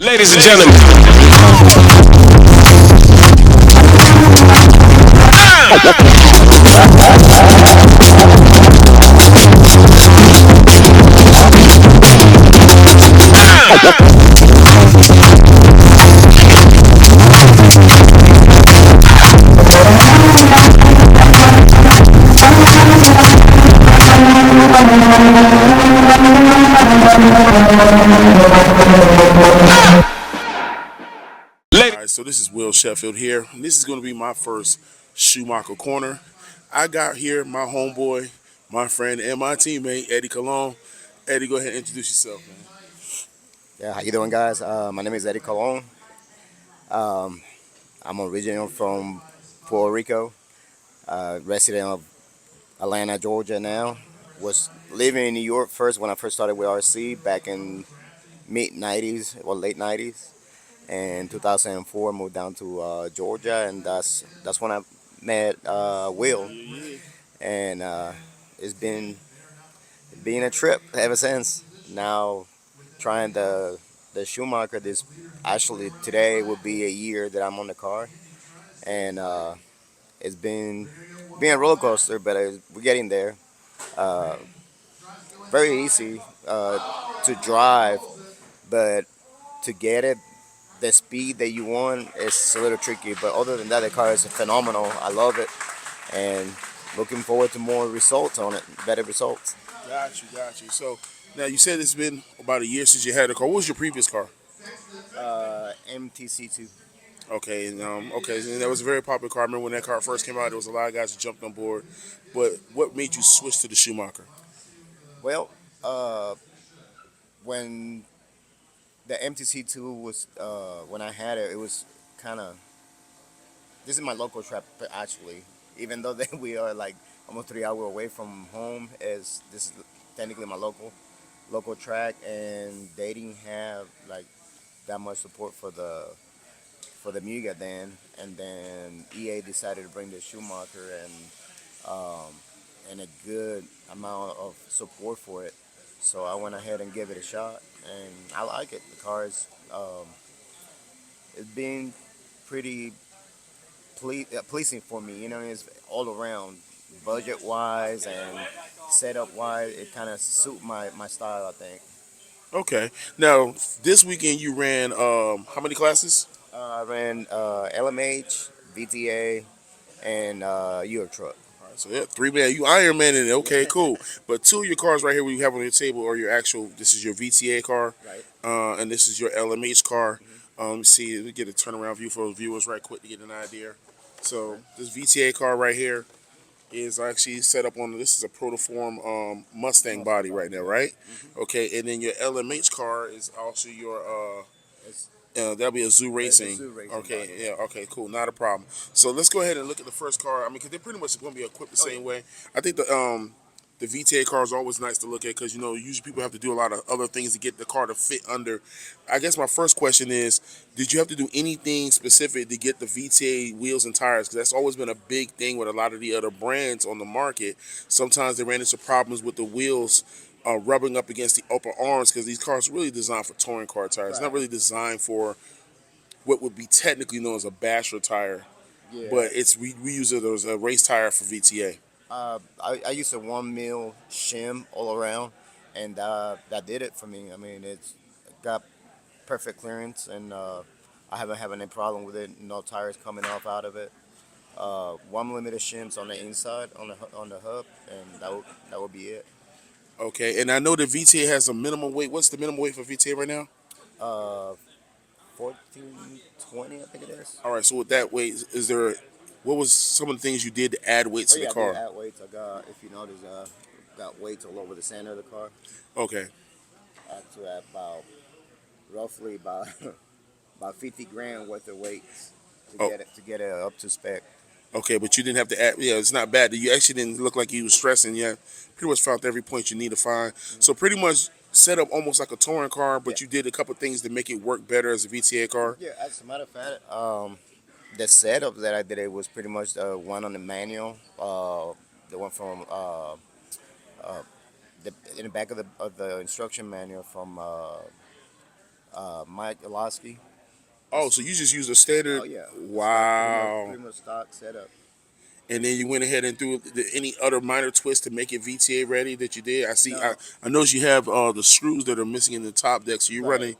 Ladies and gentlemen, All right, so this is Will Sheffield here. And this is going to be my first Schumacher Corner. I got here my homeboy, my friend, and my teammate, Eddie Colon. Eddie, go ahead and introduce yourself, man. Yeah, how you doing, guys? My name is Eddie Colon. I'm originally from Puerto Rico, resident of Atlanta, Georgia now. Was living in New York first when I first started with RC back in mid '90s or late '90s. And 2004, moved down to Georgia, and that's when I met Will, and it's been a trip ever since. Now trying the Schumacher. This actually today would be a year that I'm on the car, and it's been a roller coaster, but we're getting there. Uh, Very easy to drive, but to get it the speed that you want is a little tricky. But other than that, the car is phenomenal. I love it, and looking forward to more results on it, better results. Got you. So now you said it's been about a year since you had a car. What was your previous car? MTC2. Okay, and that was a very popular car. I remember when that car first came out, there was a lot of guys that jumped on board. But what made you switch to the Schumacher? Well, uh, when the MTC2 was when I had it, it was kind of this is my local trap actually. Even though that we are like almost 3 hours away from home, is this is technically my local track, and they didn't have like that much support for the Muga then, and then EA decided to bring the Schumacher um, and a good amount of support for it. So I went ahead and gave it a shot, and I like it. The car is it's been pretty pleasing for me. You know, it's all around, budget wise and setup wise. It kind of suit my style, I think. Okay. Now this weekend you ran how many classes? I ran LMH, VTA, and Euro Truck. All right, so yeah, three man, you Iron Man in it. Okay, cool. But two of your cars right here, we have on your table, are your actual. This is your VTA car, Right. and this is your LMH car. Hmm. Let me see. We get a turnaround view for the viewers right quick to get an idea. So Okay. this VTA car right here is actually set up on. This is a protoform Mustang Mustang body body, right now, yeah. right? Hmm. Okay, and then your LMH car is also your It's that'll be a Zoo the Racing. Zoo Racing Okay, body, yeah, yeah. okay, cool, not a problem. So let's go ahead and look at the first car. I mean, because they're pretty much going to be equipped the Oh yeah. same way. I think the VTA car is always nice to look at because usually people have to do a lot of other things to get the car to fit under. I guess my first question is, did you have to do anything specific to get the VTA wheels and tires? Because that's always been a big thing with a lot of the other brands on the market. Sometimes they ran into problems with the wheels rubbing up against the upper arms because these cars are really designed for touring car tires. It's not Right. really designed for what would be technically known as a basher tire, Yeah. but we use it as a race tire for VTA. I used a 1 mil shim all around, and that did it for me. I mean, it's got perfect clearance, and I haven't had any problem with it. No tires coming off out of it. 1 millimeter shims on the inside on the hub, and that would be it. Okay, and I know that VTA has a minimum weight. What's the minimum weight for VTA right now? Uh, 1420, I think it is. All right, so with that weight, is there what was some of the things you did to add weight Oh to the yeah, I did car? add weights. I got, if you notice, got weights all over the center of the car. Okay, Up to about roughly about about 50 grand worth of weights oh, to get it up to spec. okay, but you didn't have to add. Yeah, it's not bad. You actually didn't look like you was stressing. Yeah, pretty much found every point you need to find. So Hmm. pretty much set up almost like a touring car, Yeah, but you did a couple things to make it work better as a VTA car. yeah. As a matter of fact, the setup that I did it was pretty much the one on the manual. The one from uh, the in the back of the instruction manual from Mike Olowski. Oh, so you just used a standard? Oh yeah, Wow. pretty much stock setup. And then you went ahead and threw any other minor twist to make it VTA ready that you did. I see. I, No, I noticed you have the screws that are missing in the top deck. So right,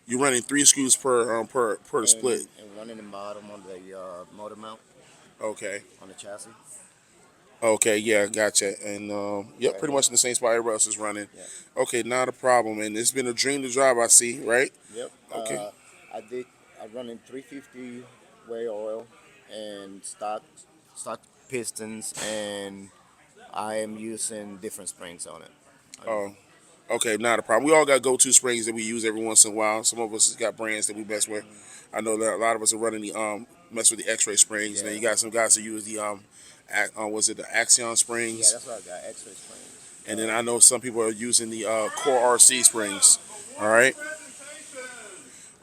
you're running 3 screws per the split. and one in the bottom on the motor mount Okay. on the chassis. Okay. Yeah. Gotcha. And yep, Right. pretty much in the same spot everybody else is running. Yeah. Okay. Not a problem. And it's been a dream to drive. I see. Right. Yep. Okay. I run in 350 way oil and stock pistons, and I am using different springs on it. Oh. Okay, not a problem. We all got go-to springs that we use every once in a while. Some of us has got brands that we mess with. I know that a lot of us are running the mess with the X-ray springs. And then you Yeah. got some guys that use the was it the Axion Yeah, springs? that's what I got. X-ray springs. And then I know some people are using the Core RC springs. All right.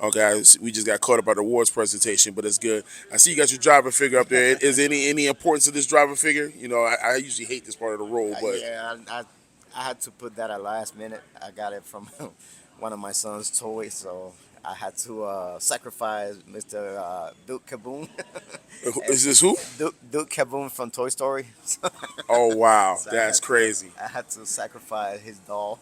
Okay, guys, we just got caught up at the awards presentation, but it's good. I see you got your driver figure up there. Is any importance to this driver figure? You know, I usually hate this part of the role, but Yeah, I had to put that at last minute. I got it from one of my son's toys, so I had to sacrifice Mr. Duke Kaboom. is this who? Duke Kaboom from Toy Story. Oh wow, So that's crazy. I had to sacrifice his doll.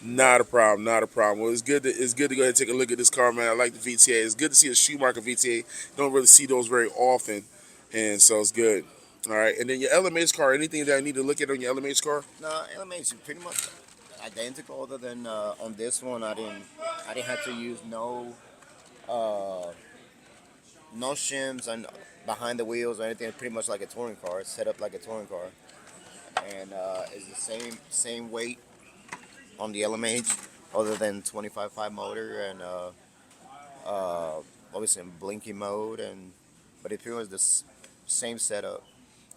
Not a problem, not a problem. Well, it's good to go ahead and take a look at this car, man. I like the VTA. It's good to see a Schumacher VTA. Don't really see those very often, and so it's good. All right, and then your LMH car. Anything that I need to look at on your LMH car? No, LMH is pretty much identical. Other than on this one, I didn't have to use uh, no shims and behind the wheels or anything. It's pretty much like a touring car. It's set up like a touring car, and it's the same weight on the LMH, other than 25.5 motor and obviously in blinking mode, but it pretty much the same setup.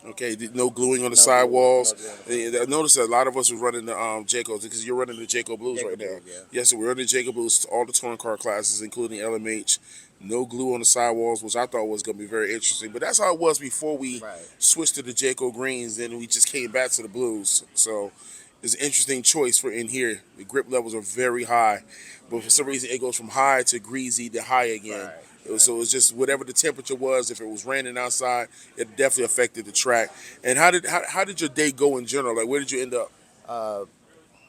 Okay, no gluing on the No glue, sidewalls. no glue on the I noticed that a lot of us are running the Jaycos because you're running the Jayco Blues Jayco right now. Blues, yeah. Yes, so we're running the Jayco Blues, all the touring car classes, including LMH. No glue on the sidewalls, which I thought was going to be very interesting. But that's how it was before we Right. switched to the Jayco Greens. Then we just came back to the Blues. So it's an interesting choice for in here. The grip levels are very high, but for some reason it goes from high to greasy to high again. Right. So it's just whatever the temperature was. If it was raining outside, it definitely affected the track. And how did your day go in general? Like, where did you end up?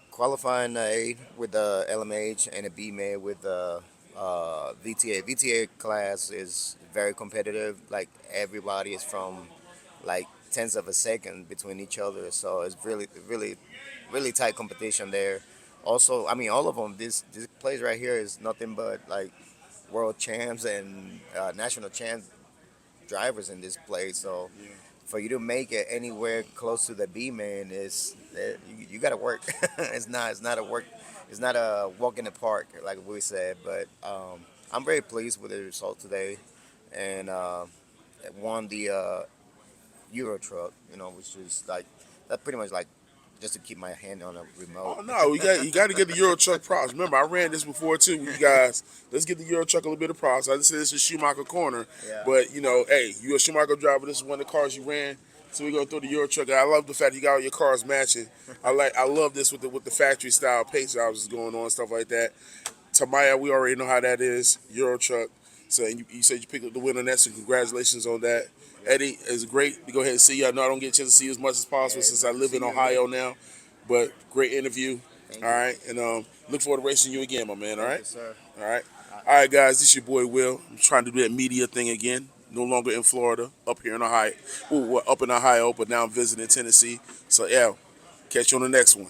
Qualifying A with the LMH and a B made with the VTA. VTA class is very competitive. Like everybody is from like tenths of a second between each other, so it's really tight competition there. Also, I mean, all of them. This place right here is nothing but like world champs and national champs drivers in this place. So for you to make it anywhere close to the B man you got to work. It's not a work. It's not a walk in the park like we said. But I'm very pleased with the result today, and won the Euro Truck. Which is like that pretty much like just to keep my hand on a remote. Oh no, you got to get the Euro Truck props. Remember, I ran this before too with you guys. Let's get the Euro Truck a little bit of props. I just said this is Schumacher corner, Yeah. but hey, you a Schumacher driver. This is one of the cars you ran, so we're gonna throw the Euro Truck. I love the fact you got all your cars matching. I love this with the factory style paint jobs going on, stuff like that. Tamaya, we already know how that is. Euro Truck. So and you said you picked up the win on that, so congratulations on that. Eddie, it's great to go ahead and see you. I know I don't get a chance to see you as much as possible since I live in Ohio now, but great interview. Thank All you. right, and look forward to racing you again, my man. All Thank right, you, sir. all right, guys. This is your boy Will. I'm trying to do that media thing again. No longer in Florida, up here in Ohio. Ooh, well, up in Ohio, but now I'm visiting Tennessee. So yeah, catch you on the next one.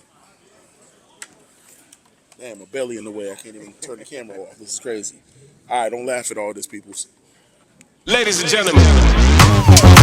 Damn, my belly in the way. I can't even turn the camera off. This is crazy. All right, don't laugh at all this, peoples. Ladies and gentlemen.